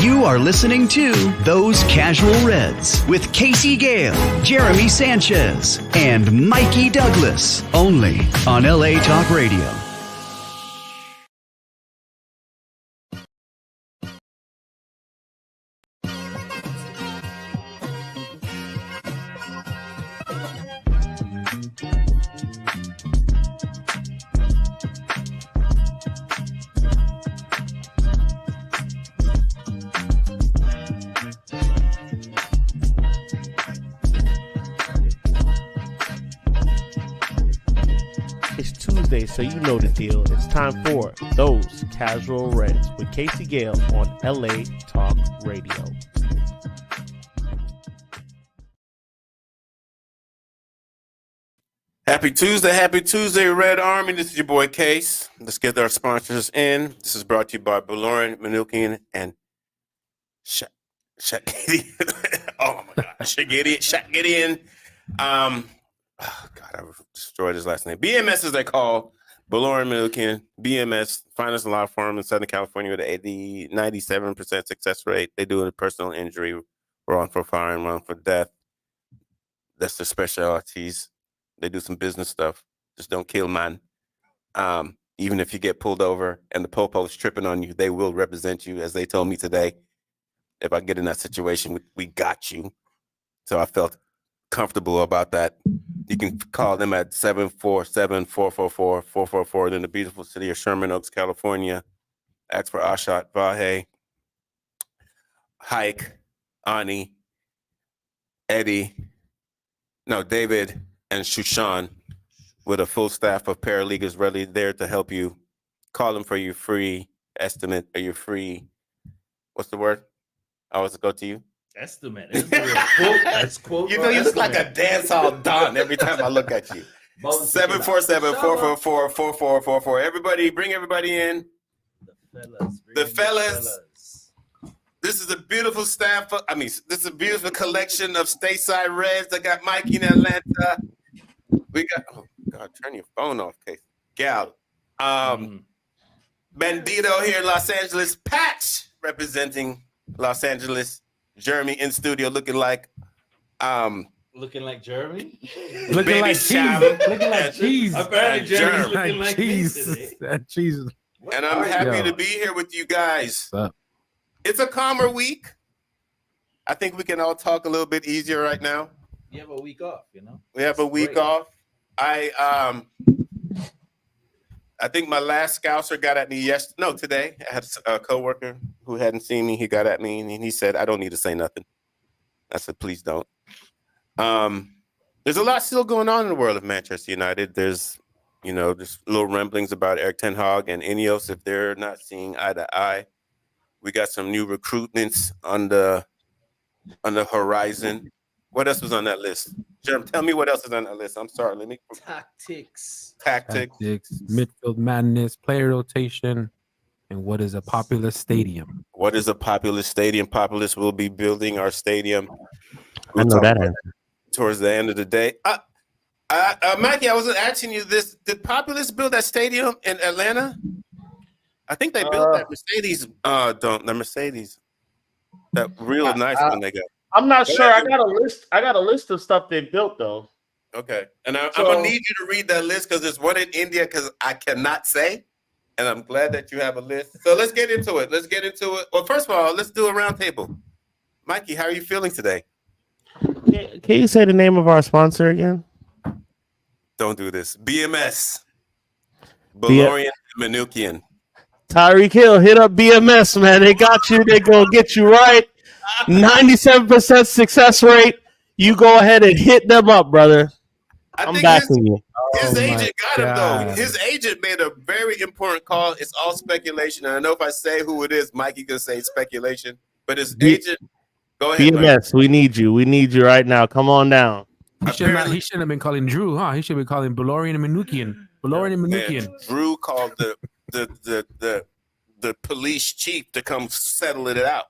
You are listening to Those Casual Reds with Casey Gale, Jeremy Sanchez, and Mikey Douglas, only on LA Talk Radio. So you know the deal. It's time for Those Casual Reds with Casey Gale on LA Talk Radio. Happy Tuesday, Red Army. This is your boy Case. Let's get our sponsors in. This is brought to you by 𝙈𝙊𝙍𝙀 and 𝗕𝗓𝙁. Oh my God, 𝗕𝗓𝙁. Oh God, I destroyed his last name. BMS is they call 𝙈𝙊𝙍𝙀. BMS, finest law firm in Southern California with an 97% success rate. They do a personal injury, wrongful firing, wrongful death. That's their specialties. They do some business stuff. Just don't kill, man. Even if you get pulled over and the popo's tripping on you, they will represent you, as they told me today. If I get in that situation, we got you. So I felt comfortable about that. You can call them at 747-444-4444 in the beautiful city of Sherman Oaks, California. Ask for 𝗕𝗓𝙁, Hike, Ani, David, and Shushan, with a full staff of paralegals ready there to help you. Call them for your free estimate or your free, what's the word? I always go to you. Estimate. That's quote. You know, you look like a dance hall don every time I look at you. 747-444-4444. Everybody, bring everybody in. The fellas. This is a beautiful staff. This is a beautiful collection of stateside Reds. I got Mikey in Atlanta. We got, oh God, turn your phone off, Case. Gal. Bandito here in Los Angeles. Patch representing Los Angeles. Jeremy in studio looking like Jeremy? Looking like cheese. Looking like cheese. Apparently Jeremy's looking like cheese. That cheese. And I'm happy to be here with you guys. It's a calmer week. I think we can all talk a little bit easier right now. You have a week off, you know? We have a week off. I think my last Scouser got at me today. I had a coworker who hadn't seen me. He got at me and he said, I don't need to say nothing. I said, please don't. There's a lot still going on in the world of Manchester United. There's little ramblings about Erik ten Hag and Ineos if they're not seeing eye to eye. We got some new recruitments on the horizon. What else was on that list? Jeremy, tell me what else is on that list. I'm sorry. Tactics, midfield madness, player rotation, and what is a populous stadium? What is a populous stadium? Populous will be building our stadium. I know that answer. Towards the end of the day. Mikey, I wasn't asking you this. Did Populous build that stadium in Atlanta? I think they built that Mercedes. The Mercedes. That real nice one they got. I'm not sure. I got a list of stuff they built though. Okay, and I'm gonna need you to read that list because there's one in India because I cannot say, and I'm glad that you have a list. So let's get into it. Well, first of all, let's do a round table. Mikey, how are you feeling today? Can you say the name of our sponsor again? Don't do this. BMS. 𝙈𝙊𝙍𝙀. Tyreek Hill, hit up BMS, man. They got you. They gonna get you right. 97% success rate. You go ahead and hit them up, brother. I'm backing you. His agent got him, though. His agent made a very important call. It's all speculation. And I know if I say who it is, Mikey can say speculation. But his agent, go ahead. BMS, we need you. We need you right now. Come on down. He shouldn't have been calling Drew, huh? He should be calling 𝙈𝙊𝙍𝙀. Drew called the police chief to come settle it out.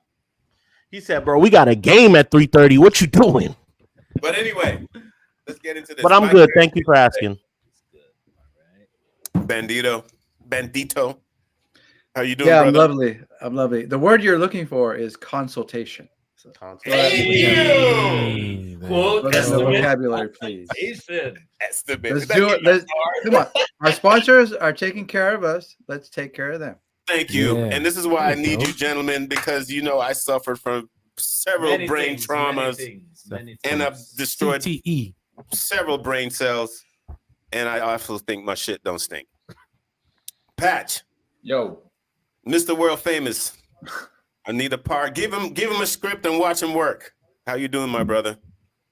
He said, bro, we got a game at 3:30. What you doing? But anyway, let's get into this. But I'm good. Thank you for asking. Bandito. How you doing, Yeah, brother? I'm lovely. The word you're looking for is consultation. So, Hey, Quote look at the estimate. vocabulary, please. that's the bit. Let's do it. Come on. Our sponsors are taking care of us. Let's take care of them. Thank you. Yeah. And this is why I There you need go. you, gentlemen, because I suffered from several brain traumas, and I've destroyed CTE. several brain cells, and I also think my shit don't stink. Patch, Yo, Mr. World Famous, Anita Parr, give him a script and watch him work. How you doing, my brother?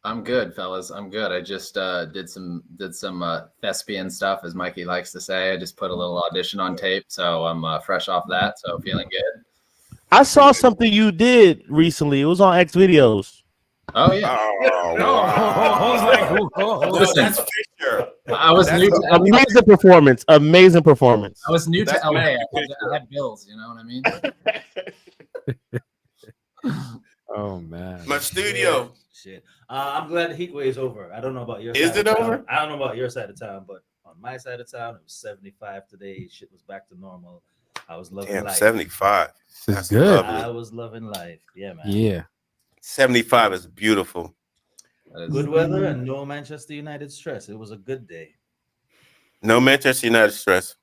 I'm good, fellas. I'm good. I just did some thespian stuff, as Mikey likes to say. I just put a little audition on tape, so I'm fresh off that. So feeling good. I saw something you did recently. It was on X videos. Oh yeah. Oh, wow. Listen, That's Fisher. I was new to Amazing performance. Amazing performance. I was new to That's LA. my I had bills. You know what I mean? Oh man. My studio. Shit. I'm glad the heat wave is over. I don't know about your Is side it of town. over? I don't know about your side of town, but on my side of town, it was 75 today. Shit was back to normal. I was loving Damn, life. 75. This is That's good. lovely. I was loving life. Yeah, man. Yeah. 75 is beautiful. That is- Good weather and no Manchester United stress. It was a good day. No Manchester United stress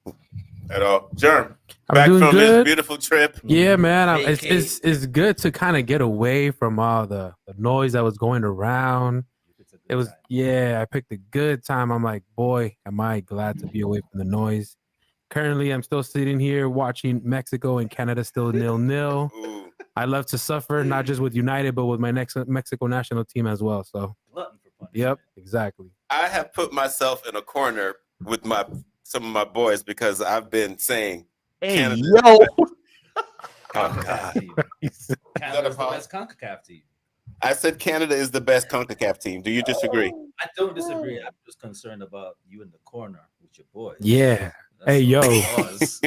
at all. Germ, I'm back doing from his good. beautiful trip. Yeah, man. It's Vacay. it's good to kind of get away from all the noise that was going around. It's a good It was time. I picked a good time. I'm like, boy, am I glad to be away from the noise. Currently, I'm still sitting here watching Mexico and Canada still 0-0. Ooh. I love to suffer, not just with United, but with my next Mexico national team as well. So, Glutton for punishment. yep, exactly. I have put myself in a corner with some of my boys because I've been saying, Hey, Canada- yo. oh CONCACAF God. team. Canada's the best CONCACAF team. I said Canada is the best CONCACAF team. Do you disagree? I don't disagree. I'm just concerned about you in the corner with your boys. Yeah, That's Hey, what yo. it was.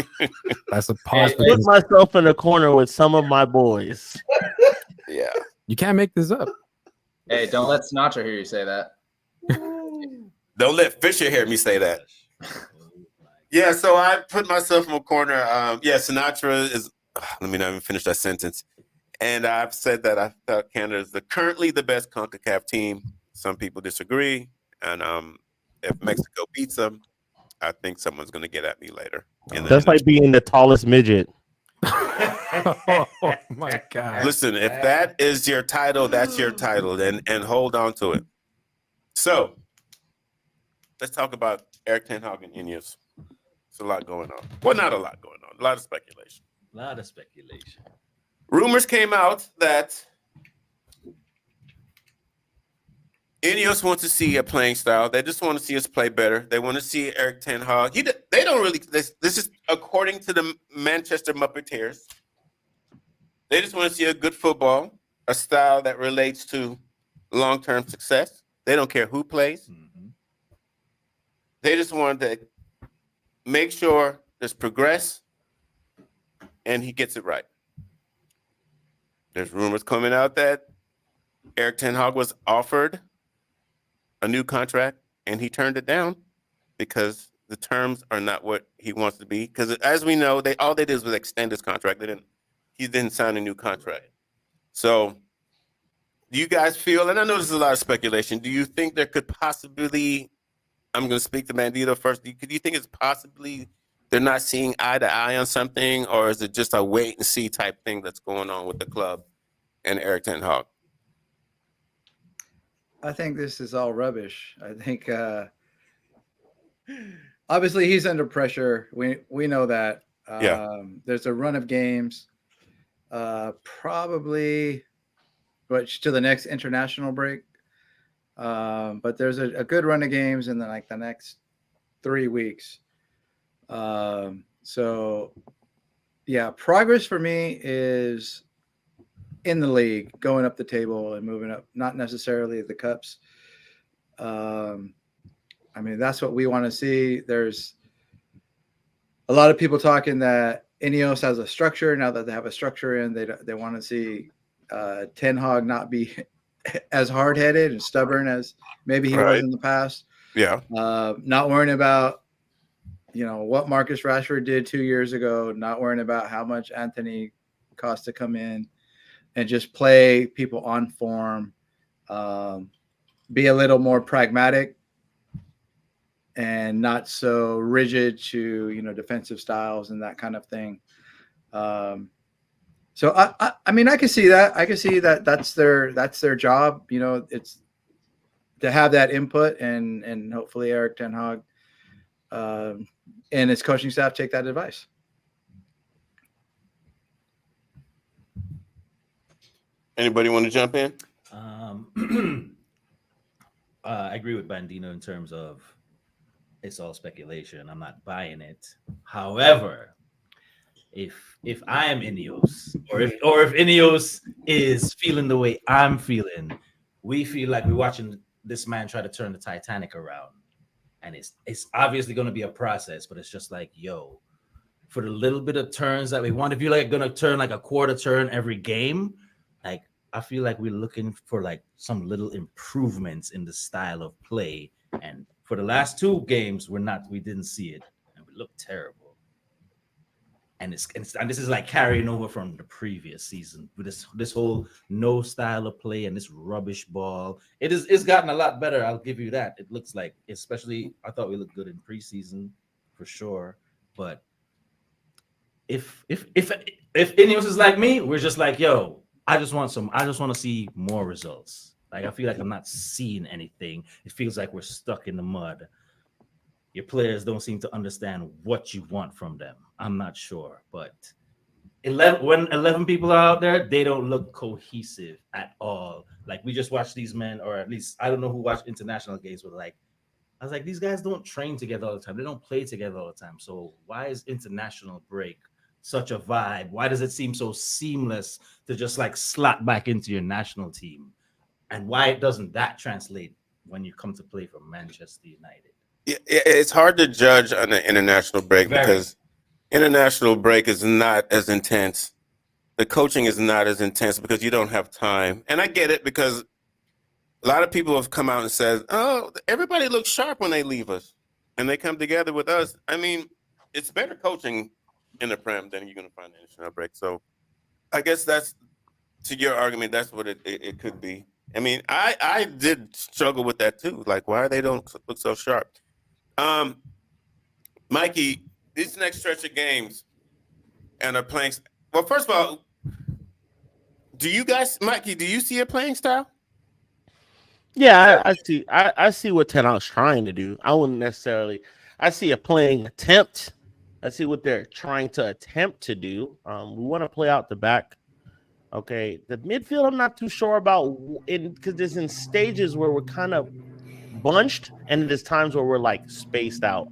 that's a pause. Put myself in a corner with some of my boys. Yeah. You can't make this up. Hey, don't let Sinatra hear you say that. Don't let Fisher hear me say that. Yeah, so I put myself in a corner. Sinatra is. Let me not even finish that sentence. And I've said that I thought Canada is currently the best CONCACAF team. Some people disagree, and if Mexico beats them, I think someone's going to get at me later. That's like being the tallest midget. Oh my god. Listen, if that is your title, that's your title, and hold on to it. So let's talk about Eric Ten Hag and Ineos. There's a lot going on. Well, not a lot going on. A lot of speculation. A lot of speculation. Rumors came out that Ineos wants to see a playing style. They just want to see us play better. They want to see Eric Ten Hag. They don't really. This is according to the Manchester Muppeteers. They just want to see a good football, a style that relates to long-term success. They don't care who plays. Mm-hmm. They just want to make sure there's progress, and he gets it right. There's rumors coming out that Eric Ten Hag was offered a new contract, and he turned it down because the terms are not what he wants to be. Because as we know, all they did was extend his contract. He didn't sign a new contract. So do you guys feel, and I know this is a lot of speculation, do you think there could possibly, I'm going to speak to Bandito first, do you think it's possibly they're not seeing eye to eye on something, or is it just a wait and see type thing that's going on with the club and Eric Ten Hag? I think this is all rubbish. I think obviously he's under pressure. We know that. There's a run of games, probably to the next international break. But there's a good run of games in the next 3 weeks. So yeah, progress for me is in the league, going up the table and moving up, not necessarily the cups. I mean, that's what we want to see. There's a lot of people talking that Ineos has a structure. Now that they have a structure in, they want to see Ten Hag not be as hard-headed and stubborn as maybe he was in the past. Yeah. Not worrying about what Marcus Rashford did 2 years ago, not worrying about how much Anthony costs to come in, and just play people on form, be a little more pragmatic and not so rigid to, defensive styles and that kind of thing. So I mean, I can see that. I can see that that's their job. It's to have that input, and hopefully Erik ten Hag and his coaching staff take that advice. Anybody want to jump in? I agree with Bandino in terms of it's all speculation. I'm not buying it. However, if I am Ineos, or if Ineos is feeling the way I'm feeling, we feel like we're watching this man try to turn the Titanic around. And it's obviously going to be a process, but it's just like, yo, for the little bit of turns that we want, if you're like going to turn like a quarter turn every game, like I feel like we're looking for like some little improvements in the style of play. And for the last 2 games, we didn't see it, and we look terrible. And this is like carrying over from the previous season with this whole no style of play and this rubbish ball. It's gotten a lot better. I'll give you that. It looks like, especially I thought we looked good in preseason for sure. But if Ineos is like me, we're just like, yo, I just want to see more results. Like I feel like I'm not seeing anything. It feels like we're stuck in the mud. Your players don't seem to understand what you want from them. I'm not sure, but when 11 people are out there, they don't look cohesive at all. Like we just watched these men, or at least I don't know who watched international games, but like I was like, these guys don't train together all the time. They don't play together all the time. So why is international break such a vibe? Why does it seem so seamless to just like slot back into your national team? And why doesn't that translate when you come to play for Manchester United? It's hard to judge on the international break because international break is not as intense. The coaching is not as intense because you don't have time. And I get it because a lot of people have come out and said, oh, everybody looks sharp when they leave us and they come together with us. I mean, it's better coaching in the Prem than you're going to find in the international break. So I guess that's, to your argument, that's what it could be. I mean, I did struggle with that too. Like, why they don't look so sharp? Mikey, this next stretch of games and are playing. Well, first of all, Mikey, do you see a playing style? Yeah, I see. I see what Ten Hag's trying to do. I wouldn't necessarily. I see a playing attempt. I see what they're trying to attempt to do. We want to play out the back. Okay, the midfield I'm not too sure about, because there's in stages where we're kind of bunched, and there's times where we're like spaced out,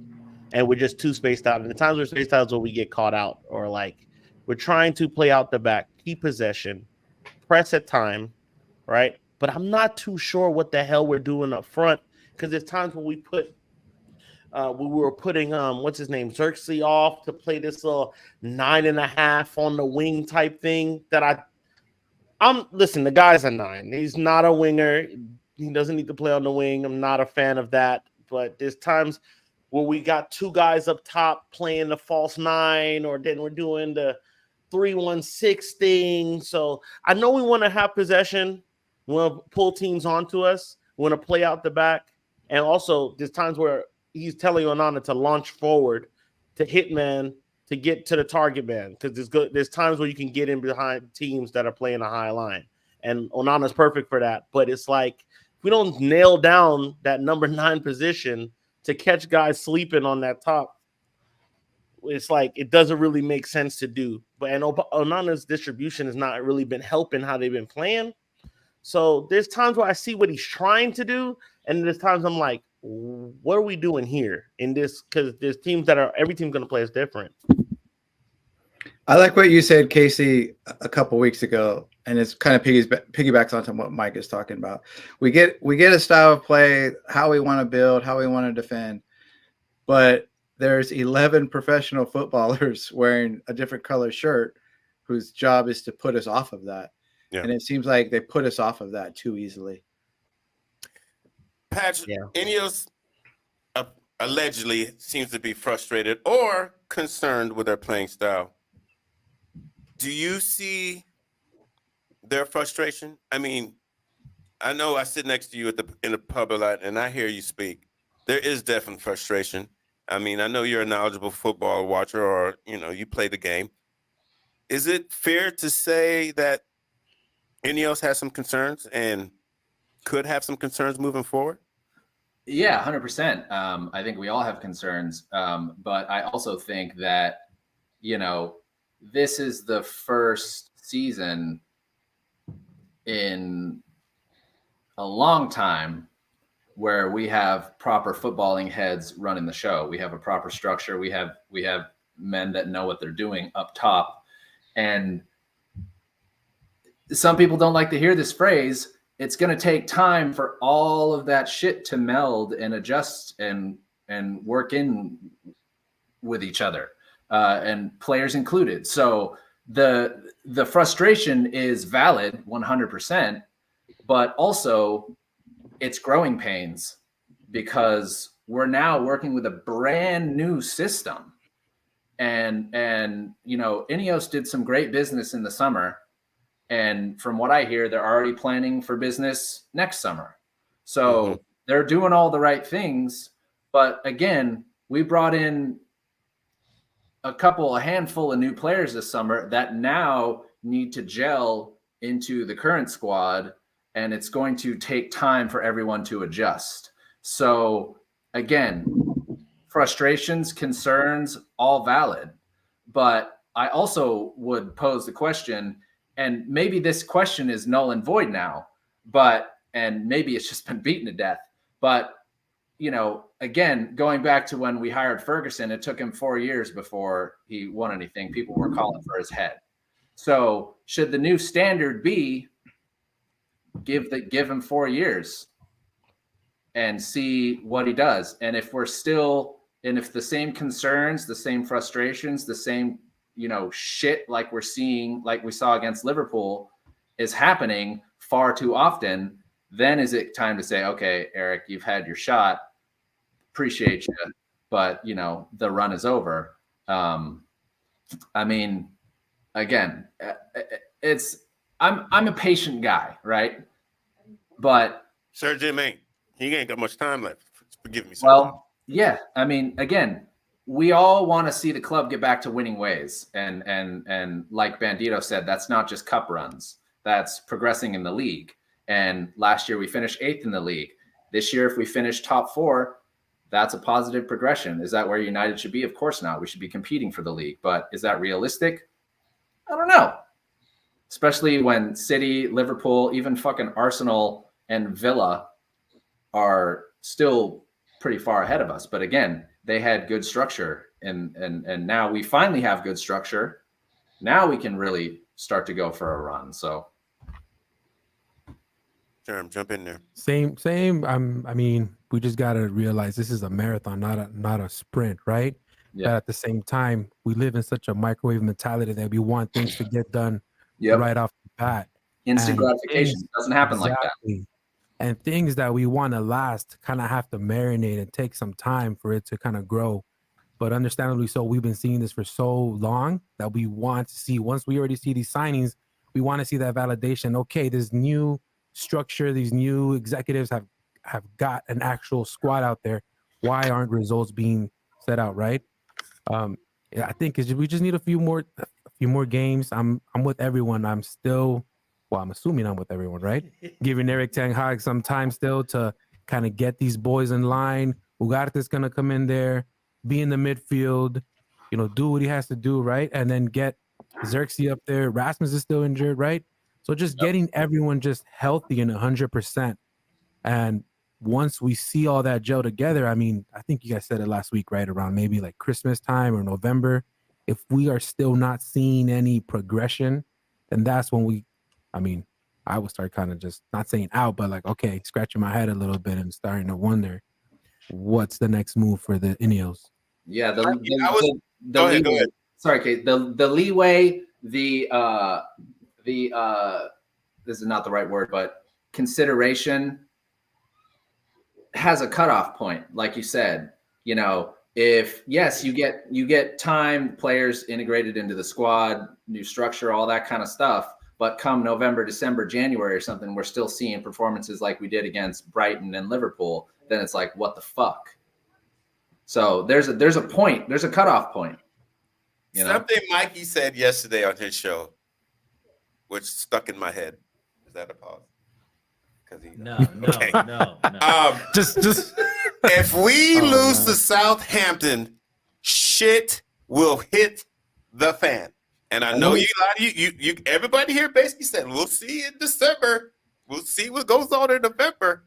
and we're just too spaced out. And the times we're spaced out is where we get caught out, or like we're trying to play out the back, keep possession, press at time, right? But I'm not too sure what the hell we're doing up front, because there's times when we were putting what's his name, Xerxes off to play this little 9.5 on the wing type thing that listen, the guy's a 9. He's not a winger. He doesn't need to play on the wing. I'm not a fan of that. But there's times where we got 2 guys up top playing the false 9, or then we're doing the 3-1-6 thing. So I know we want to have possession. We want to pull teams onto us. We want to play out the back. And also there's times where he's telling Onana to launch forward, to hit man, to get to the target man, because there's times where you can get in behind teams that are playing a high line, and Onana's perfect for that. But it's like if we don't nail down that number 9 position to catch guys sleeping on that top, it's like it doesn't really make sense to do. But and Onana's distribution has not really been helping how they've been playing. So there's times where I see what he's trying to do, and there's times I'm like, what are we doing here in this? Because there's teams every team's going to play is different. I like what you said, Casey, a couple weeks ago, and it's kind of piggybacks onto what Mike is talking about. We get a style of play, how we want to build, how we want to defend, but there's 11 professional footballers wearing a different color shirt whose job is to put us off of that. Yeah. And it seems like they put us off of that too easily. Patch, Ineos, allegedly seems to be frustrated or concerned with their playing style. Do you see their frustration? I mean, I know I sit next to you in the pub a lot, and I hear you speak. There is definitely frustration. I mean, I know you're a knowledgeable football watcher, or you play the game. Is it fair to say that Ineos has some concerns and could have some concerns moving forward? Yeah, 100%. I think we all have concerns, but I also think that this is the first season in a long time where we have proper footballing heads running the show. We have a proper structure. We have men that know what they're doing up top. And some people don't like to hear this phrase. It's going to take time for all of that shit to meld and adjust and work in with each other, and players included. So the frustration is valid 100%, but also it's growing pains because we're now working with a brand new system. And Ineos did some great business in the summer. And from what I hear, they're already planning for business next summer. So they're doing all the right things. But again, we brought in a handful of new players this summer that now need to gel into the current squad. And it's going to take time for everyone to adjust. So again, frustrations, concerns, all valid. But I also would pose the question, and maybe this question is null and void now, and maybe it's just been beaten to death. But, again, going back to when we hired Ferguson, it took him 4 years before he won anything. People were calling for his head. So should the new standard be give him 4 years and see what he does? And if if the same concerns, the same frustrations, the same shit like we saw against Liverpool is happening far too often, then is it time to say, okay, Eric, you've had your shot. Appreciate you, but the run is over. I mean, again, I'm a patient guy, right? But Sir Jim he ain't got much time left. Forgive me, sir. Well, yeah. I mean, again, we all want to see the club get back to winning ways. And like Bandito said, that's not just cup runs. That's progressing in the league. And last year we finished 8th in the league. This year, if we finish top 4, that's a positive progression. Is that where United should be? Of course not. We should be competing for the league. But is that realistic? I don't know. Especially when City, Liverpool, even fucking Arsenal and Villa are still pretty far ahead of us. But again, they had good structure, and now we finally have good structure. Now we can really start to go for a run. So, Jerm, jump in there. Same. I mean, we just gotta realize this is a marathon, not a sprint, right? Yeah. But at the same time, we live in such a microwave mentality that we want things to get done right off the bat. Instant gratification doesn't happen like that. And things that we want to last kind of have to marinate and take some time for it to kind of grow. But understandably so, we've been seeing this for so long that we want to see, once we already see these signings, we want to see that validation. Okay, this new structure, these new executives have got an actual squad out there. Why aren't results being set out, right? I think we just need a few more games. I'm with everyone. I'm assuming I'm with everyone, right? Giving Eric Ten Hag some time still to kind of get these boys in line. Ugarte's going to come in there, be in the midfield, do what he has to do, right? And then get Xerxes up there. Rasmus is still injured, right? So just getting everyone just healthy and 100%. And once we see all that gel together, I mean, I think you guys said it last week, right? Around maybe like Christmas time or November. If we are still not seeing any progression, then that's when I would start kind of just not saying out, but like, okay, scratching my head a little bit and starting to wonder what's the next move for the Ineos. Yeah, Go ahead. Sorry, Kate. The leeway, this is not the right word, but consideration has a cutoff point, like you said. you know, if yes, you get time, players integrated into the squad, new structure, all that kind of stuff. But come November, December, January or something, we're still seeing performances like we did against Brighton and Liverpool. Then it's like, what the fuck? So there's a point, there's a cutoff point. You know? Something Mikey said yesterday on his show, which stuck in my head. Is that a pause? No. Just if we lose man. to Southampton, shit will hit the fan. And I know you everybody here basically said we'll see in December. We'll see what goes on in November.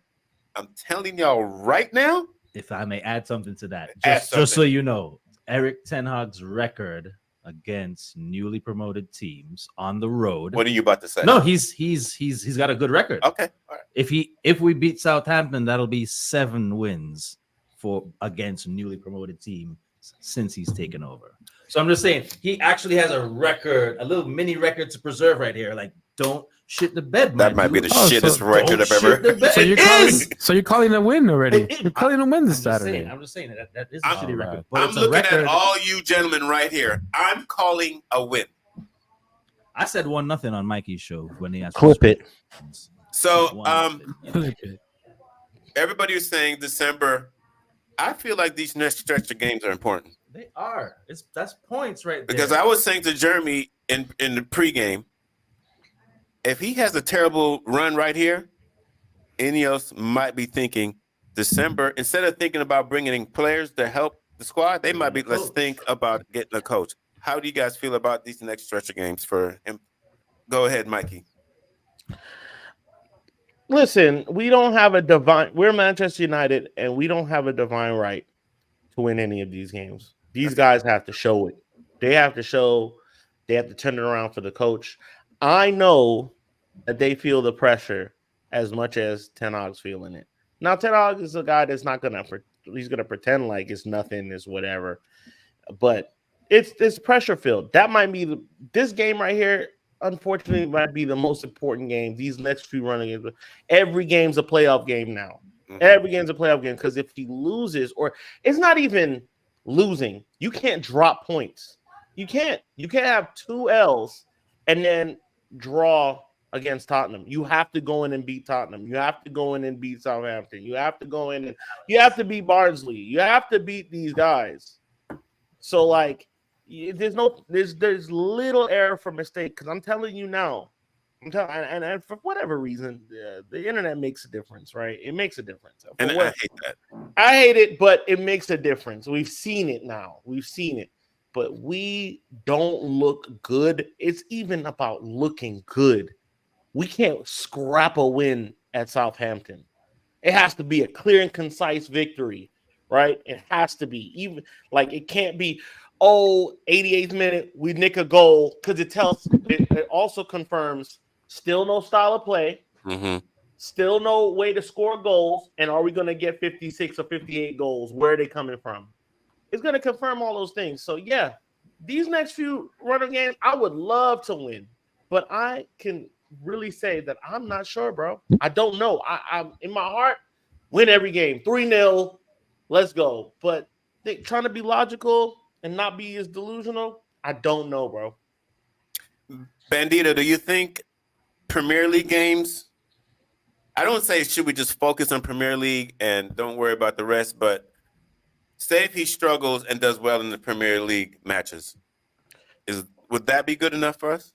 I'm telling y'all right now. If I may add something to that, Add just so you know, Eric Ten Hag's record against newly promoted teams on the road. What are you about to say? No, he's got a good record. Okay. All right. If we beat Southampton, that'll be 7 wins against newly promoted team since he's taken over. So I'm just saying he actually has a record, a little mini record to preserve right here. Like, don't shit the bed. That might be the shittest record I've ever. So you're calling a win already. You're calling a win this Saturday. I'm just saying that is a shitty record. But I'm it's a looking record. at all you gentlemen right here. I'm calling a win. I said 1-0 on Mikey's show when he asked. Clip it. So everybody was saying December. I feel like these next stretch of games are important. They are. That's points right there. Because I was saying to Jeremy in the pregame, if he has a terrible run right here, Ineos might be thinking December, instead of thinking about bringing in players to help the squad, they might be, let's think about getting a coach. How do you guys feel about these next stretch of games for him? Go ahead, Mikey. Listen, we don't have a we're Manchester United, and we don't have a divine right to win any of these games. These guys have to show it. They have to turn it around for the coach. I know that they feel the pressure as much as Ten Hag's feeling it. Now, Ten Hag is a guy that's he's going to pretend like it's nothing, it's whatever. But it's pressure filled. That might be this game right here, unfortunately, might be the most important game. These next few running games. Every game's a playoff game now. Mm-hmm. Every game's a playoff game, because if he loses, or it's not even losing, you can't drop points. You can't have 2 L's and then draw against Tottenham. You have to go in and beat Tottenham. You have to go in and beat Southampton. You have to go in and you have to beat Barnsley. You have to beat these guys. So like, there's little error for mistake, because I'm telling you now, and for whatever reason, the internet makes a difference, right? It makes a difference. And I hate that. I hate it, but it makes a difference. We've seen it now. We've seen it. But we don't look good. It's even about looking good. We can't scrap a win at Southampton. It has to be a clear and concise victory, right? It has to be. Even like, it can't be, 88th minute, we nick a goal, because it also confirms still no style of play, still no way to score goals, and are we going to get 56 or 58 goals? Where are they coming from? It's going to confirm all those things. So, yeah, these next few runner games, I would love to win, but I can really say that I'm not sure, bro. I don't know. I'm in my heart, win every game, 3-0, let's go. But trying to be logical and not be as delusional, I don't know, bro. Bandito, do you think Premier League games, I don't say should we just focus on Premier League and don't worry about the rest, but say if he struggles and does well in the Premier League matches, would that be good enough for us?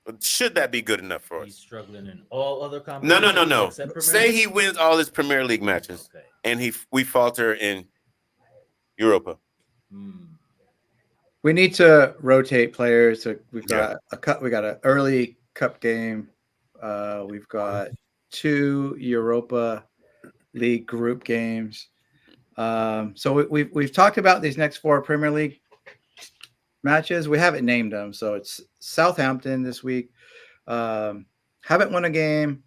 Or should that be good enough for us? He's struggling in all other competitions. No. Say he wins all his Premier League matches, and we falter in Europa. We need to rotate players. So we've got we got an early cup game. We've got 2 Europa League group games. So we've talked about these next 4 Premier League matches. We haven't named them. So it's Southampton this week. Haven't won a game.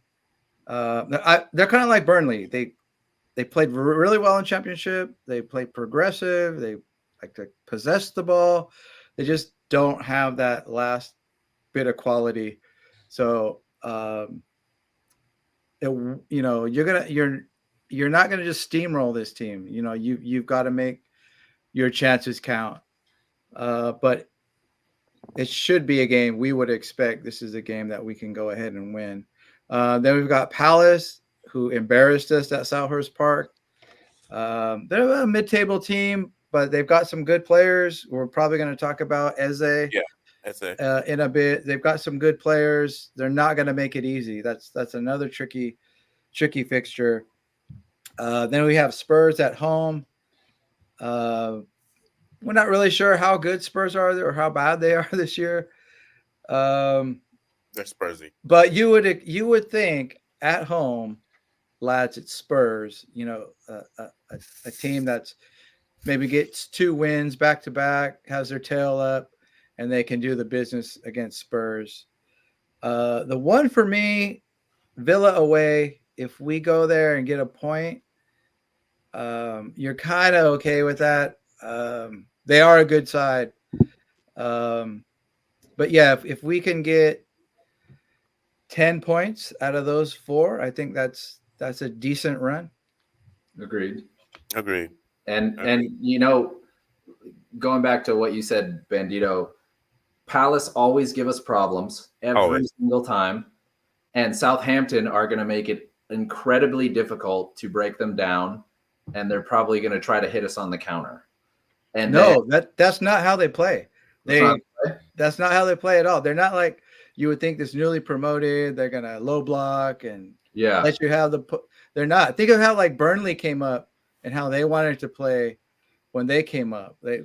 They're kind of like Burnley. They played really well in Championship. They played progressive. They like to possess the ball. They just don't have that last bit of quality. So you're not gonna just steamroll this team. You've got to make your chances count. But it should be a game we would expect. This is a game that we can go ahead and win. Then we've got Palace, who embarrassed us at Selhurst Park. They're a mid-table team, but they've got some good players. We're probably going to talk about Eze in a bit. They've got some good players. They're not going to make it easy. That's another tricky fixture. Then we have Spurs at home. We're not really sure how good Spurs are or how bad they are this year. They're Spursy. But you would think at home, lads, it's Spurs. You know, a team that's maybe gets 2 wins back to back, has their tail up, and they can do the business against Spurs. The one for me, Villa away. If we go there and get a point, you're kind of okay with that. They are a good side. But yeah, if we can get 10 points out of those 4, I think that's a decent run. Agreed. And you know, going back to what you said, Bandito, Palace always give us problems every single time, and Southampton are going to make it incredibly difficult to break them down, and they're probably going to try to hit us on the counter. And that's not how they play. That's not how they play at all. They're not like you would think this newly promoted. They're going to low block and let you have they're not. Think of how like Burnley came up and how they wanted to play when they came up. They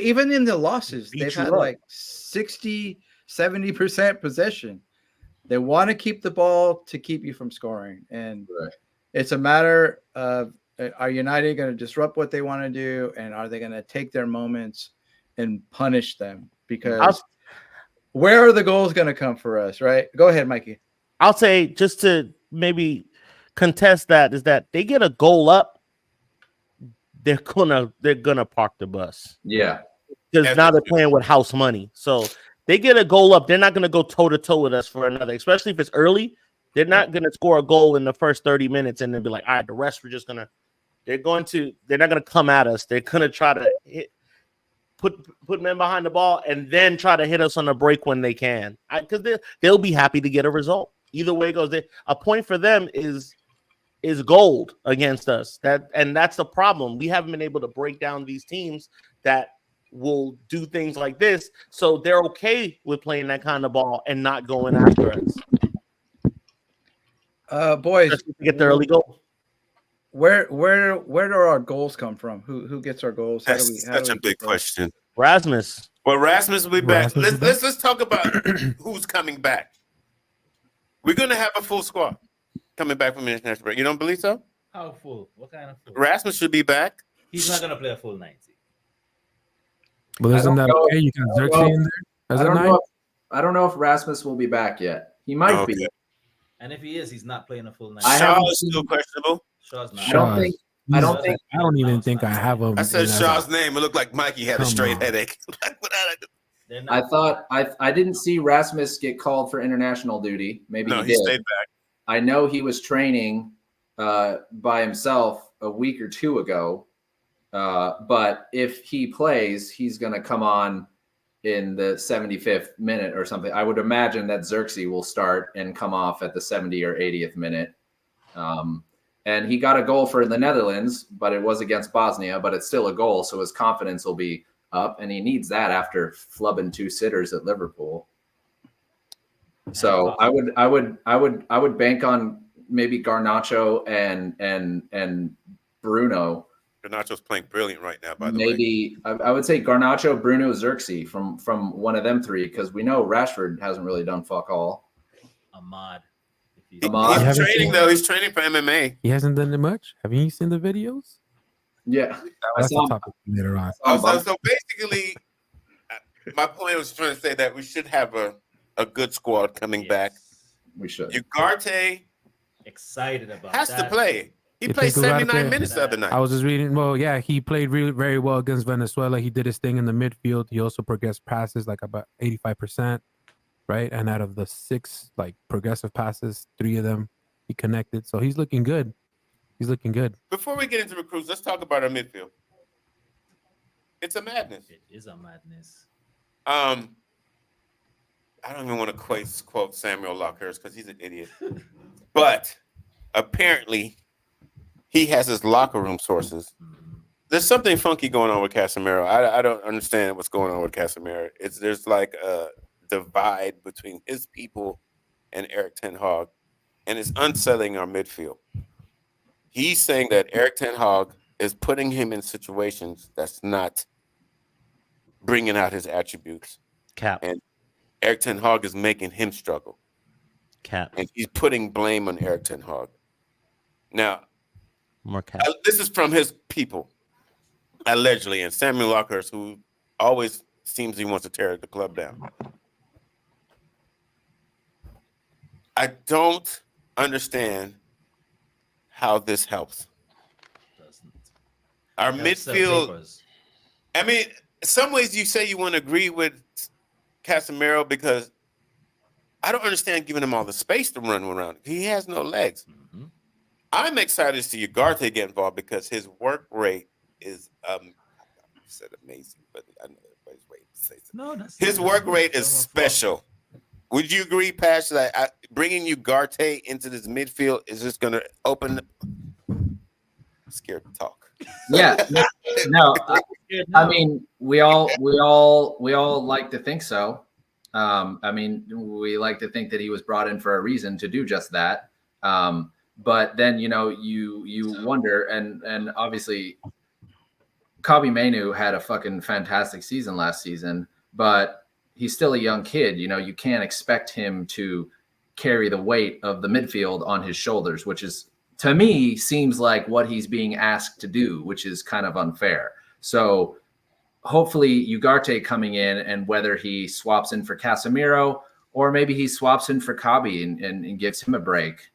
even in the losses, they've had like 60-70% possession. They want to keep the ball to keep you from scoring. And it's a matter of, are United going to disrupt what they want to do? And are they going to take their moments and punish them? Because where are the goals going to come for us, right? Go ahead, Mikey. I'll say, just to maybe contest that, is that they get a goal up, they're gonna park the bus. Yeah. Because now they're playing with house money. So they get a goal up, they're not gonna go toe to toe with us for another, especially if it's early. They're not gonna score a goal in the first 30 minutes and then be like, all right, the rest we're just gonna. They're not gonna come at us. They're gonna try to put men behind the ball and then try to hit us on the break when they can. Because they'll be happy to get a result. Either way it goes, a point for them is gold against us. That's the problem. We haven't been able to break down these teams that will do things like this. So they're okay with playing that kind of ball and not going after us. Boys, just to get the early goal. Where do our goals come from? Who gets our goals? That's such a big question. Rasmus. Well, Rasmus will be back. Let's talk about who's coming back. We're gonna have a full squad coming back from international break. You don't believe so? How full? What kind of full? Rasmus should be back. He's not gonna play a full 90. But isn't that okay? You got Xerxes in there. I don't know if Rasmus will be back yet. He might be. And if he is, he's not playing a full 90. Shaw is still questionable. Shaw's not. I don't even think I have him. I said Shaw's name. It looked like Mikey had a straight headache. I thought I didn't see Rasmus get called for international duty. Maybe he stayed back. I know he was training by himself a week or 2 ago. But if he plays, he's going to come on in the 75th minute or something. I would imagine that Xerxes will start and come off at the 70 or 80th minute. And he got a goal for the Netherlands, but it was against Bosnia, but it's still a goal. So his confidence will be up, and he needs that after flubbing 2 sitters at Liverpool. So I would bank on maybe Garnacho and Bruno. Garnacho's playing brilliant right now, by the way. Maybe I would say Garnacho, Bruno, Xerxes from one of them 3, because we know Rashford hasn't really done fuck all. Ahmad. He's training though. He's training for MMA. He hasn't done it much. Have you seen the videos? Yeah, that's the topic later on. So basically, my point was trying to say that we should have a good squad coming back. We should. Ugarte excited about has that. to play. He played 79 minutes the other night. I was just reading. Well, yeah, he played really very well against Venezuela. He did his thing in the midfield. He also progressed passes like about 85%, right? And out of the 6 like progressive passes, 3 of them he connected. So he's looking good. He's looking good. Before we get into recruits, let's talk about our midfield. It's a madness. It is a madness. I don't even want to quote Samuel Lockhurst because he's an idiot. But apparently, he has his locker room sources. There's something funky going on with Casemiro. I don't understand what's going on with Casemiro. There's like a divide between his people and Erik ten Hag, and it's unsettling our midfield. He's saying that Erik ten Hag is putting him in situations that's not bringing out his attributes. Cap. And Erik ten Hag is making him struggle. Cap. And he's putting blame on Erik ten Hag. Now, More cap. this is from his people, allegedly, and Samuel Lockhurst, who always seems he wants to tear the club down. I don't understand how this helps. Doesn't. Our Helps sell midfield. papers. I mean, in some ways you say you want to agree with Casemiro because I don't understand giving him all the space to run around. He has no legs. Mm-hmm. I'm excited to see Ugarte get involved because his work rate is you said amazing, but I know everybody's waiting to say something. No, that's His work rate is special. Would you agree, Pash, that bringing Ugarte into this midfield is just going to open? I'm scared to talk. Yeah, no, I mean, we all like to think so. I mean, we like to think that he was brought in for a reason to do just that. But then, you know, you wonder, and obviously 𝗕𝗓 had a fucking fantastic season last season, but he's still a young kid. You know, you can't expect him to carry the weight of the midfield on his shoulders, which is, to me, seems like what he's being asked to do, which is kind of unfair. So hopefully Ugarte coming in, and whether he swaps in for Casemiro or maybe he swaps in for 𝗕𝗓 and gives him a break.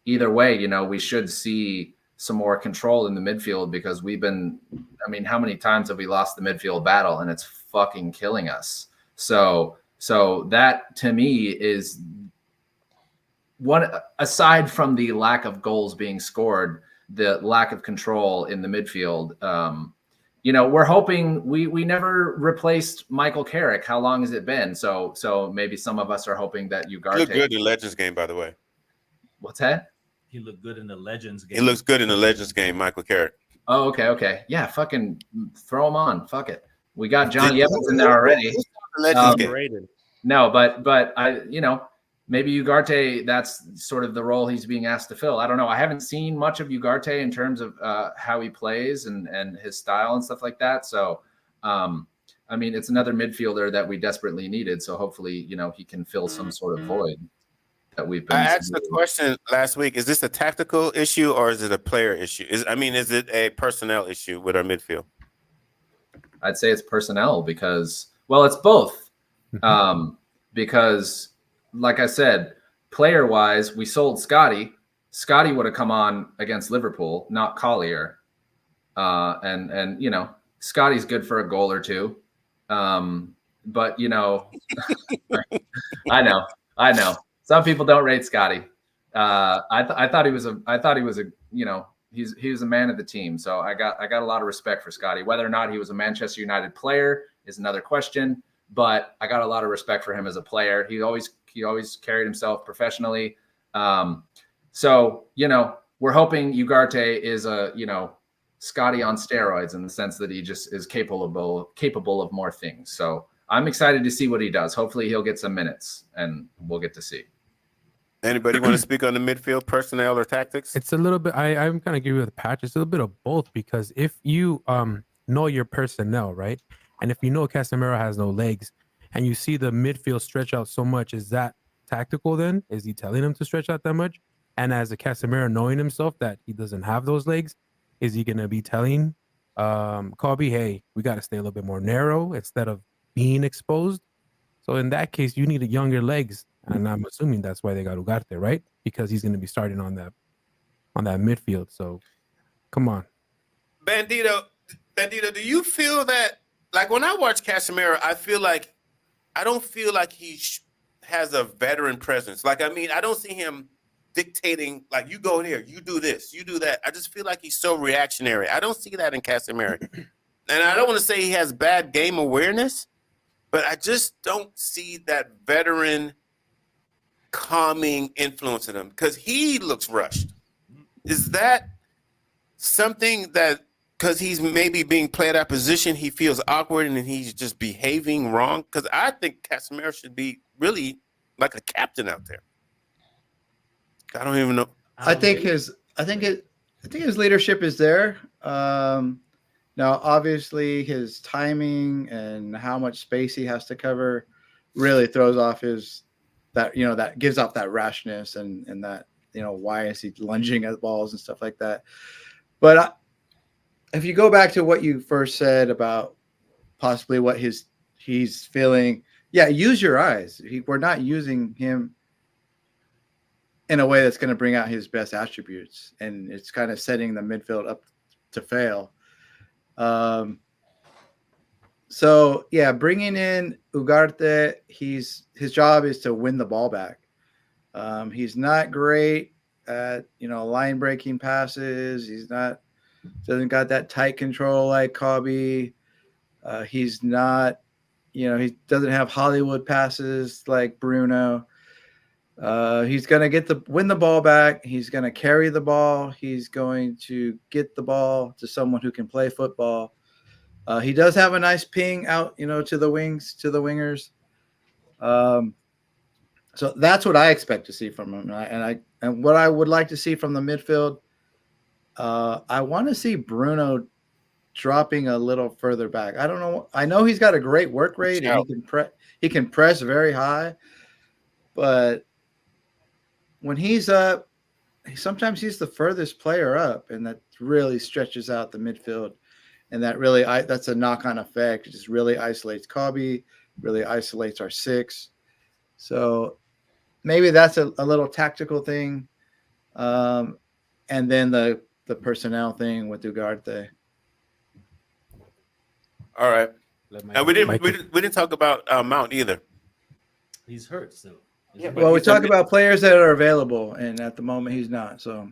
Either way, you know, we should see some more control in the midfield because we've been, I mean, how many times have we lost the midfield battle and it's fucking killing us? So that to me is one, aside from the lack of goals being scored, the lack of control in the midfield. You know, we're hoping we never replaced Michael Carrick. How long has it been? So maybe some of us are hoping that Ugarte. He looked good in the Legends game, by the way. What's that? He looked good in the Legends game. He looks good in the Legends game, Michael Carrick. Oh, okay. Yeah, fucking throw him on. Fuck it. We got Johnny Evans in there already. Legends game. No, but I, you know, maybe Ugarte, that's sort of the role he's being asked to fill. I don't know. I haven't seen much of Ugarte in terms of how he plays and his style and stuff like that. So, I mean, it's another midfielder that we desperately needed. So hopefully, you know, he can fill some sort of void that we've been. I asked the question last week: is this a tactical issue or is it a player issue? Is it a personnel issue with our midfield? I'd say it's personnel because, well, it's both. Because, like I said, player-wise, we sold Scotty. Scotty would have come on against Liverpool, not Collier. And you know, Scotty's good for a goal or two. But you know, I know. Some people don't rate Scotty. I thought he was a, you know, he was a man of the team. So I got a lot of respect for Scotty. Whether or not he was a Manchester United player is another question, but I got a lot of respect for him as a player. He always carried himself professionally. So, you know, we're hoping Ugarte is a, you know, Scotty on steroids in the sense that he just is capable of more things. So I'm excited to see what he does. Hopefully he'll get some minutes and we'll get to see. Anybody want to speak on the midfield personnel or tactics? It's a little bit. I'm kind of agree with Patch. It's a little bit of both because if you know your personnel, right, and if you know Casemiro has no legs, and you see the midfield stretch out so much, is that tactical? Then is he telling him to stretch out that much? And as a Casemiro knowing himself that he doesn't have those legs, is he gonna be telling 𝗕𝗓, hey, we got to stay a little bit more narrow instead of being exposed? So in that case, you need younger legs. And I'm assuming that's why they got Ugarte, right? Because he's going to be starting on that midfield. So, come on, Bandito, do you feel that? Like when I watch Casemiro, I don't feel like he has a veteran presence. Like I mean, I don't see him dictating. Like you go here, you do this, you do that. I just feel like he's so reactionary. I don't see that in Casemiro. and I don't want to say he has bad game awareness, but I just don't see that veteran calming influence in him because he looks rushed. Is that something that because he's maybe being played out of position, he feels awkward and he's just behaving wrong? Because I think Casemiro should be really like a captain out there. I don't even know. I think his leadership is there. Now, obviously, his timing and how much space he has to cover really throws off that gives off that rashness and that, why is he lunging at balls and stuff like that. But if you go back to what you first said about possibly what he's feeling, yeah, use your eyes. We're not using him in a way that's going to bring out his best attributes, and it's kind of setting the midfield up to fail. So yeah, bringing in Ugarte, his job is to win the ball back. He's not great at line breaking passes. Doesn't got that tight control like 𝗕𝗁. He's not, he doesn't have Hollywood passes like Bruno. He's going to win the ball back. He's going to carry the ball. He's going to get the ball to someone who can play football. He does have a nice ping out, to the wingers. So that's what I expect to see from him. And what I would like to see from the midfield, I want to see Bruno dropping a little further back. I don't know. I know he's got a great work rate and he can press very high, but when he's up, sometimes he's the furthest player up, and that really stretches out the midfield. And that's a knock-on effect. It just really isolates 𝗕𝗁, really isolates our six. So maybe that's a little tactical thing. And then the personnel thing with Ugarte. All right. And we didn't talk about Mount either. He's hurt still. Yeah, Well, we talk about players that are available, and at the moment he's not. So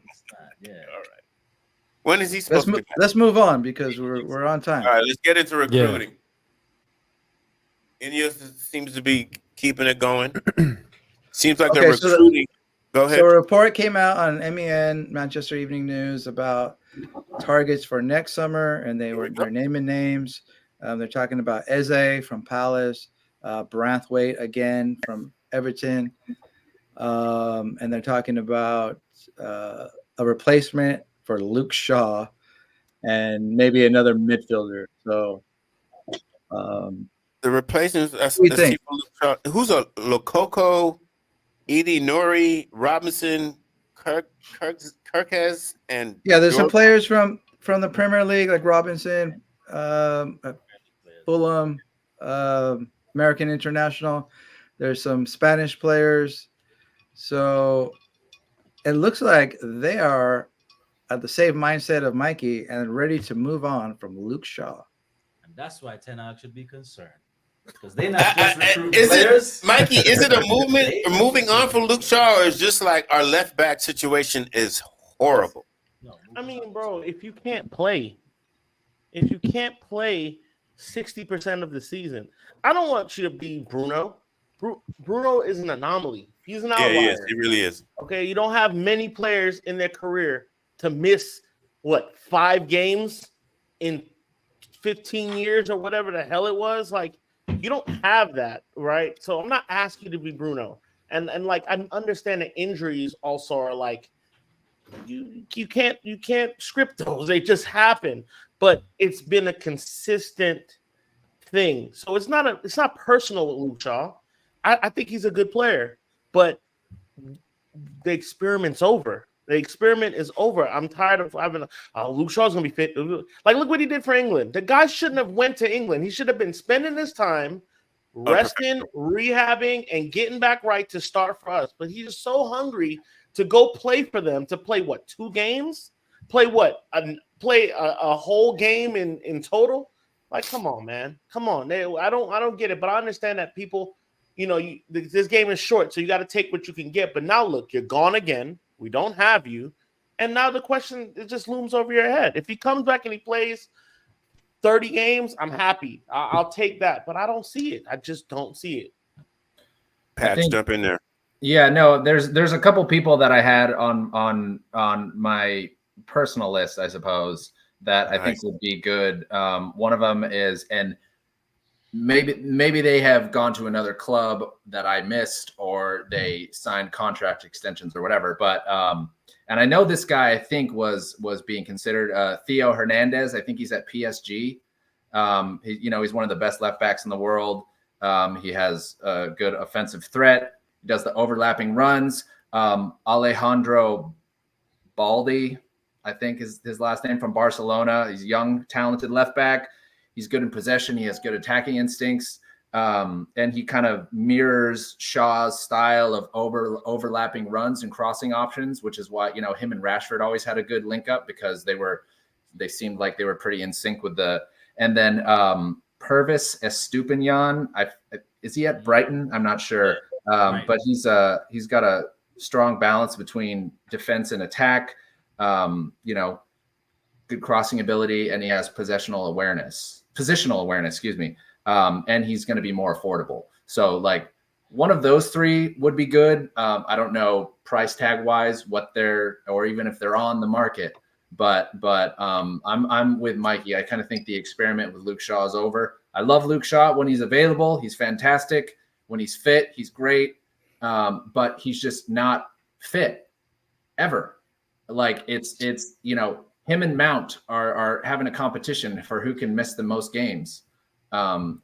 Yeah. All right. When is he supposed to be back? Let's move on because we're on time. All right, let's get into recruiting. Ineos seems to be keeping it going. Seems like they're recruiting. Go ahead. So a report came out on MEN, Manchester Evening News, about targets for next summer, and they're naming names. They're talking about Eze from Palace, Branthwaite again from Everton, and they're talking about a replacement for Luke Shaw and maybe another midfielder. So the replacements. Who's a Lokoko, Edie Nori, Robinson, Kirkes, and there's some players from the Premier League like Robinson, Fulham, American International. There's some Spanish players. So it looks like they are at the same mindset of Mikey and ready to move on from Luke Shaw. And that's why Ten Hag should be concerned. Because they're not just recruiting players. Mikey, is it a movement for moving on from Luke Shaw, or is just like our left back situation is horrible? No, I mean, bro, if you can't play 60% of the season, I don't want you to be Bruno. Bruno is an anomaly. He's an outlier. Yeah, he is. He really is. Okay, you don't have many players in their career to miss 5 games in 15 years or whatever the hell it was. Like, you don't have that, right? So I'm not asking you to be Bruno. And like, I understand that injuries also are like you can't script those. They just happen. But it's been a consistent thing. So it's not personal with Luke Shaw. I think he's a good player, but the experiment's over. The experiment is over. I'm tired of having Luke Shaw's gonna be fit. Like, look what he did for England. The guy shouldn't have went to England. He should have been spending his time resting, rehabbing, and getting back right to start for us. But he's so hungry to go play for them. To play 2 games? Play a whole game in total? Like, come on, man. Come on. I don't get it, but I understand that people. This game is short, so you got to take what you can get. But now, look, you're gone again. We don't have you. And now the question, it just looms over your head. If he comes back and he plays 30 games, I'm happy. I'll take that, but I don't see it. I just don't see it. Patch, jump in there. Yeah, no, there's a couple people that I had on my personal list, I suppose, that I think would be good. One of them is, and maybe they have gone to another club that I missed, or they signed contract extensions or whatever. But and I know this guy, I think was being considered, Theo Hernandez. I think he's at PSG. He's one of the best left backs in the world. He has a good offensive threat. He does the overlapping runs. Alejandro Baldi, I think is his last name, from Barcelona. He's young, talented left back. He's good in possession. He has good attacking instincts. And he kind of mirrors Shaw's style of overlapping runs and crossing options, which is why, him and Rashford always had a good link up, because they seemed like they were pretty in sync with and then 𝗕𝗚𝙍𝙀, is he at Brighton? I'm not sure. But he's got a strong balance between defense and attack, good crossing ability, and he has positional awareness, excuse me. And he's going to be more affordable. So like one of those three would be good. I don't know price tag wise or even if they're on the market, but I'm with Mikey. I kind of think the experiment with Luke Shaw is over. I love Luke Shaw when he's available. He's fantastic. When he's fit, he's great. But he's just not fit ever. Like it's him and Mount are having a competition for who can miss the most games. And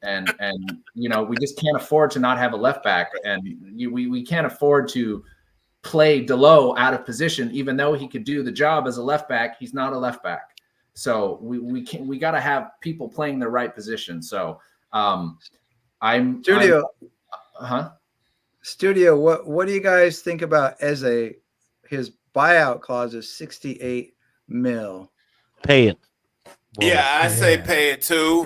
we just can't afford to not have a left back, and we can't afford to play Delo out of position, even though he could do the job as a left back. He's not a left back. So we got to have people playing the right position. So Studio, what do you guys think about Eze? His buyout clause is 68 mil. Pay it. Yeah, I say pay it too.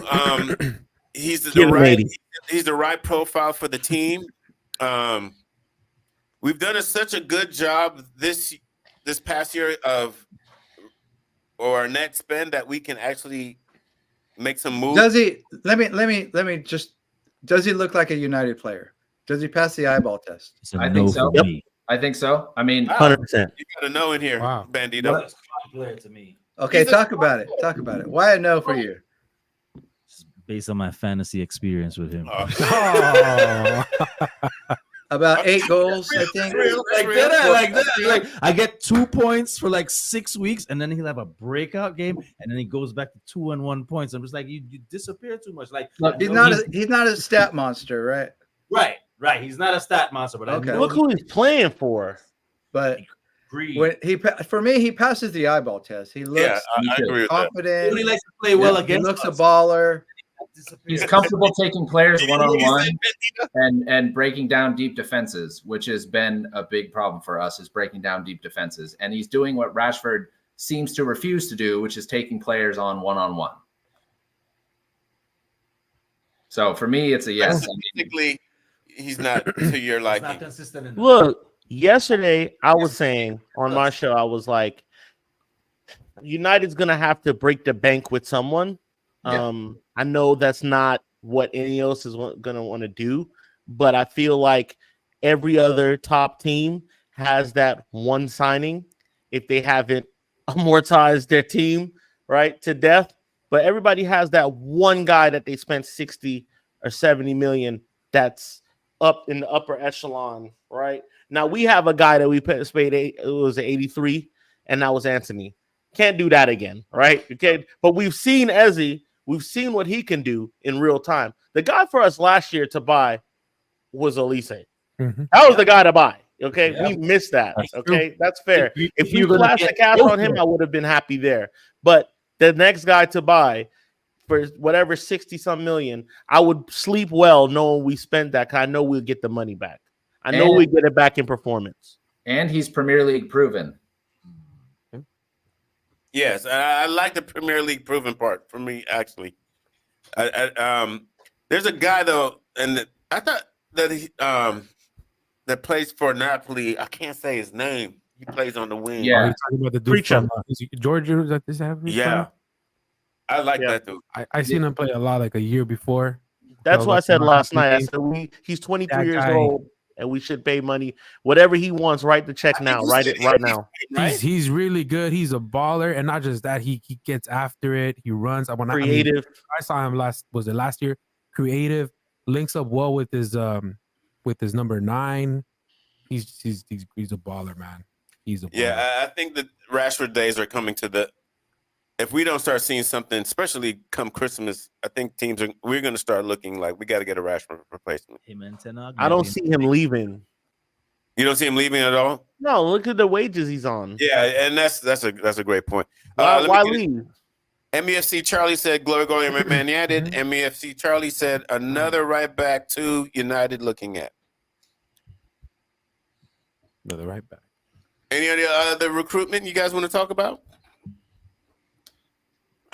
He's the right profile for the team. We've done such a good job this past year of our net spend that we can actually make some moves. Does he? Let me just. Does he look like a United player? Does he pass the eyeball test? I think so. Yep. I think so. I mean, 100%. You got to know in here, Bandito. That's clear to me. Okay, talk about it. Why a no for you? Just based on my fantasy experience with him. About 8 goals, I think. Like that. Like I get 2 points for like 6 weeks, and then he'll have a breakout game, and then he goes back to 2 and 1 points. I'm just like, you disappear too much. Like he's not a stat monster, right? Right. He's not a stat monster, but okay. Look who he's playing for. But when for me, he passes the eyeball test. He looks I agree with confident. He likes to play well against. He looks a baller. He's comfortable taking players one-on-one and breaking down deep defenses, which has been a big problem for us, is breaking down deep defenses. And he's doing what Rashford seems to refuse to do, which is taking players on one-on-one. So for me, it's a yes. Technically, he's not to your liking. Not consistent enough. Look, yesterday I was saying on my show, I was like, United's going to have to break the bank with someone. I know that's not what Ineos is going to want to do, but I feel like every other top team has that one signing if they haven't amortized their team to death. But everybody has that one guy that they spent 60 or 70 million that's up in the upper echelon, right? Now we have a guy that we paid it was 83, and that was Anthony. Can't do that again, right? Okay, but we've seen Eze. We've seen what he can do in real time. The guy for us last year to buy was 𝙈𝙊𝙍𝙀. Mm-hmm. That was the guy to buy. Okay, Yeah. We missed that. Okay, that's fair. If we you're gonna flashed the get cash both on him, of them. I would have been happy there. But the next guy to buy for whatever 60-some million, I would sleep well knowing we spent that. Cause I know we'll get the money back. I know we get it back in performance. And he's Premier League proven. Yes, I like the Premier League proven part for me, actually. There's a guy, though, and I thought that he that plays for Napoli. I can't say his name. He plays on the wing. Yeah. Are you talking about the dude Preacher. from Georgia? Is that this happening? Yeah. I like Yeah. that too. I seen him play a lot like a year before. That's So, what I like, said not last happening. night. I said he's 23 That years guy- old, and we should pay money. Whatever he wants, write the check now. Write it right now. Right? He's really good. He's a baller, and not just that. He gets after it. He runs. Creative. I saw him last year. Creative, links up well with his number 9. He's a baller, man. He's a baller. Yeah, I think the Rashford days are coming to the. If we don't start seeing something, especially come Christmas, I think we're going to start looking like we got to get a Rashford replacement. Him and Ten Hag, I don't maybe. see him leaving. You don't see him leaving at all? No, look at the wages he's on. Yeah, and that's a great point. Why leave? MEFC Charlie said, "Glory, Man United." MEFC Charlie said, "Another right back to United looking at." Another right back. Any other recruitment you guys want to talk about?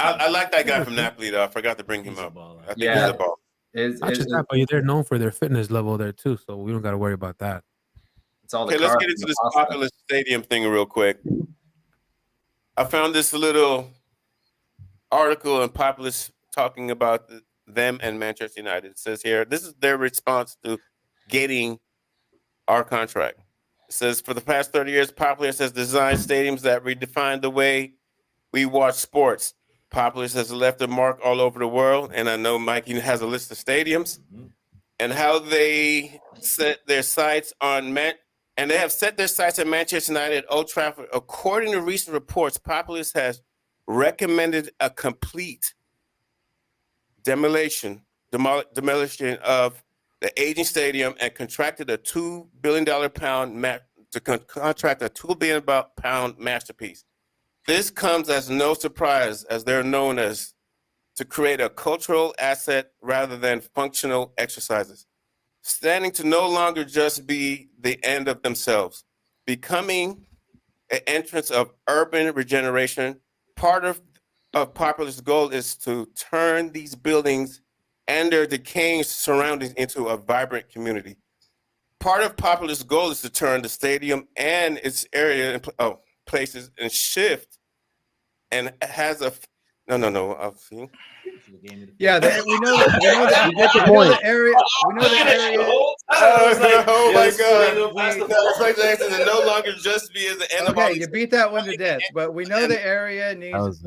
I like that guy from Napoli, though. I forgot to bring him He's a up. baller. I think Yeah. he's a ball. Not just that, but they're known for their fitness level there too, so we don't got to worry about that. It's all the Okay, let's carbs get and into the this pasta. populous stadium thing real quick. I found this little article in Populous talking about them and Manchester United. It says here, this is their response to getting our contract. It says, for the past 30 years, Populous has designed stadiums that redefine the way we watch sports. Populous has left a mark all over the world, and I know Mikey has a list of stadiums and how they set their sights on and they have set their sights on Manchester United, Old Trafford. According to recent reports, Populous has recommended a complete demolition of the aging stadium and contracted a $2 billion contract a £2 billion masterpiece. This comes as no surprise, as they're known as to create a cultural asset rather than functional exercises, standing to no longer just be the end of themselves, becoming an entrance of urban regeneration. Part of Populous' goal is to turn these buildings and their decaying surroundings into a vibrant community. Part of Populous' goal is to turn the stadium and its area places and shift, and has a I'll see. Yeah, we know that. We know that. You get the We know point. the area. We know the area. Oh my God! It no longer just be as the end of all Okay, these. you beat that one to death. But we know the area needs was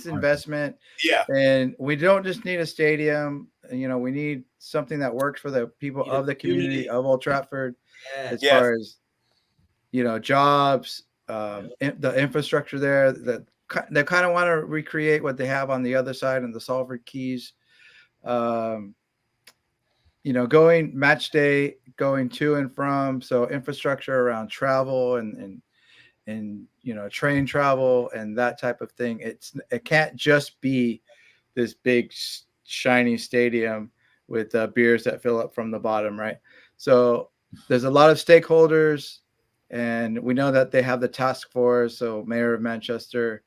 investment. Yeah, And we don't just need a stadium. We need something that works for the people of the community of Old Trafford, as far as jobs, the infrastructure there. That they kind of want to recreate what they have on the other side in the Salford Keys. Going match day, going to and from. So infrastructure around travel and train travel and that type of thing. It can't just be this big shiny stadium with beers that fill up from the bottom, right? So there's a lot of stakeholders, and we know that they have the task force. So Mayor of Manchester,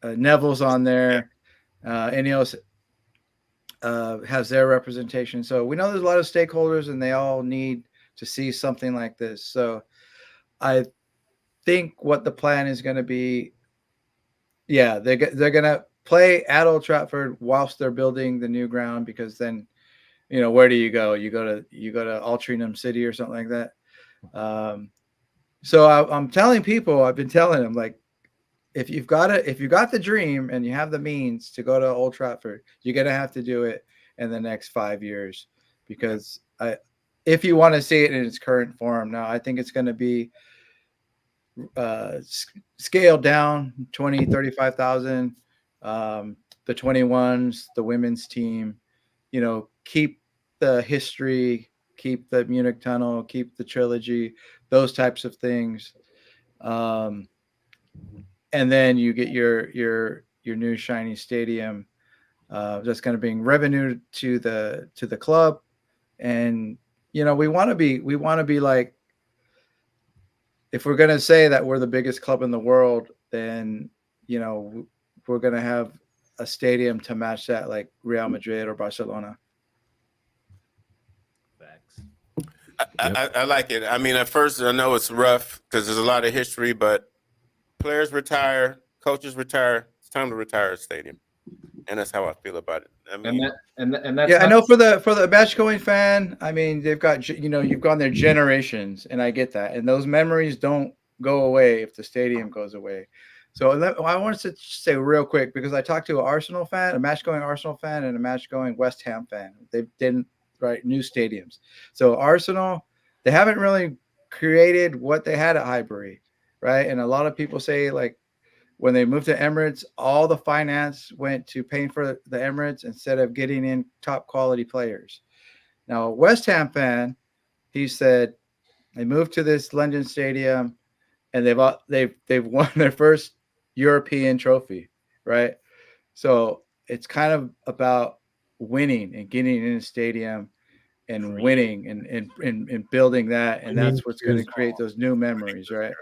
Neville's on there, Ineos has their representation. So we know there's a lot of stakeholders, and they all need to see something like this. So I think what the plan is going to be, they're going to play at Old Trafford whilst they're building the new ground, because then, where do you go? You go to Altrincham City or something like that. So I'm telling people, I've been telling them, like, if you got the dream and you have the means to go to Old Trafford, you're going to have to do it in the next 5 years, because if you want to see it in its current form. Now, I think it's going to be scaled down 20, 35,000, the 21s, the women's team, keep the history, keep the Munich tunnel, keep the trilogy, those types of things. And then you get your new shiny stadium that's going to bring revenue to the club. And we want to be like, if we're going to say that we're the biggest club in the world, then we're going to have a stadium to match that, like Real Madrid or Barcelona. Facts. I like it. I mean, at first I know it's rough because there's a lot of history, but players retire, coaches retire. It's time to retire a stadium, and that's how I feel about it. I mean, and that's Yeah, I know for the match going fan, I mean, they've got, you've gone there generations, and I get that, and those memories don't go away if the stadium goes away. So I wanted to say real quick, because I talked to an Arsenal fan, a match going Arsenal fan, and a match going West Ham fan. They didn't write new stadiums. So Arsenal, they haven't really created what they had at Highbury, right? And a lot of people say, like, when they moved to Emirates, all the finance went to paying for the Emirates instead of getting in top quality players. Now, a West Ham fan, he said they moved to this London stadium, and they've won their first European trophy, right? So it's kind of about winning and getting in a stadium and winning and building that, and that's what's going to create those new memories, right?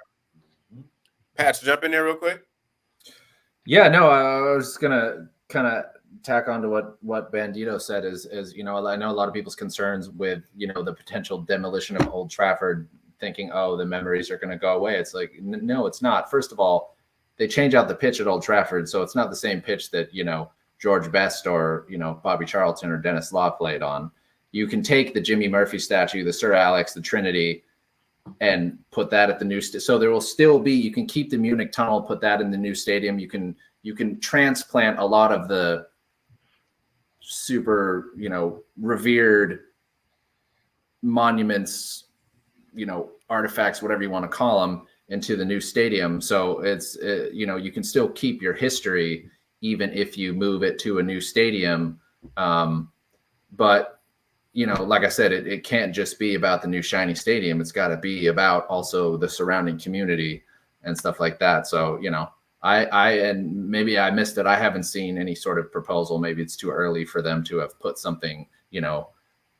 Pat, jump in there real quick. Yeah, no, I was gonna kind of tack on to what Bandito said is I know a lot of people's concerns with the potential demolition of Old Trafford, thinking, oh, the memories are going to go away. It's like, no, it's not. First of all, they change out the pitch at Old Trafford, so it's not the same pitch that George Best or Bobby Charlton or Dennis Law played on. You can take the Jimmy Murphy statue, the Sir Alex, the Trinity, and put that at the new so there will still be, you can keep the Munich tunnel, put that in the new stadium. You can transplant a lot of the super revered monuments, artifacts, whatever you want to call them, into the new stadium. So it's you can still keep your history even if you move it to a new stadium. But like I said, it can't just be about the new shiny stadium. It's got to be about also the surrounding community and stuff like that. So, and maybe I missed it. I haven't seen any sort of proposal. Maybe it's too early for them to have put something,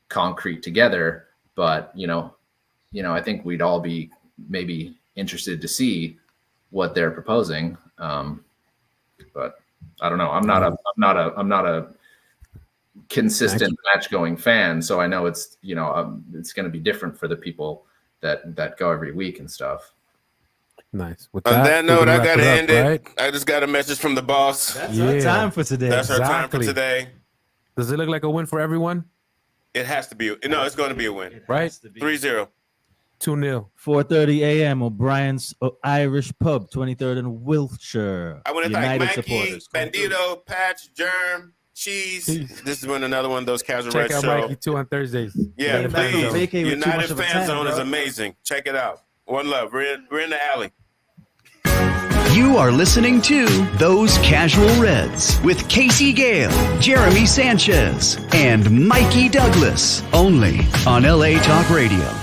concrete together. But, I think we'd all be maybe interested to see what they're proposing. But I don't know. I'm not a consistent match going fan, so I know it's it's going to be different for the people that go every week and stuff. Nice. On that note, I gotta end it. Right? I just got a message from the boss. That's our time for today. That's our time for today. Does it look like a win for everyone? It has to be. No, it's going to be a win. Right? 3-0. 2-0. 4:30 a.m. O'Brien's Irish Pub, 23rd and Wilshire. I want to thank Mikey, Bandito, Patch, Germ, Cheese. This is another one of those casual Check Red out show. Mikey too on Thursdays. Yeah, please. United Fan Zone is amazing. Check it out. One love. We're in the alley. You are listening to Those Casual Reds with Casey Gale, Jeremy Sanchez, and Mikey Douglas, only on LA Talk Radio.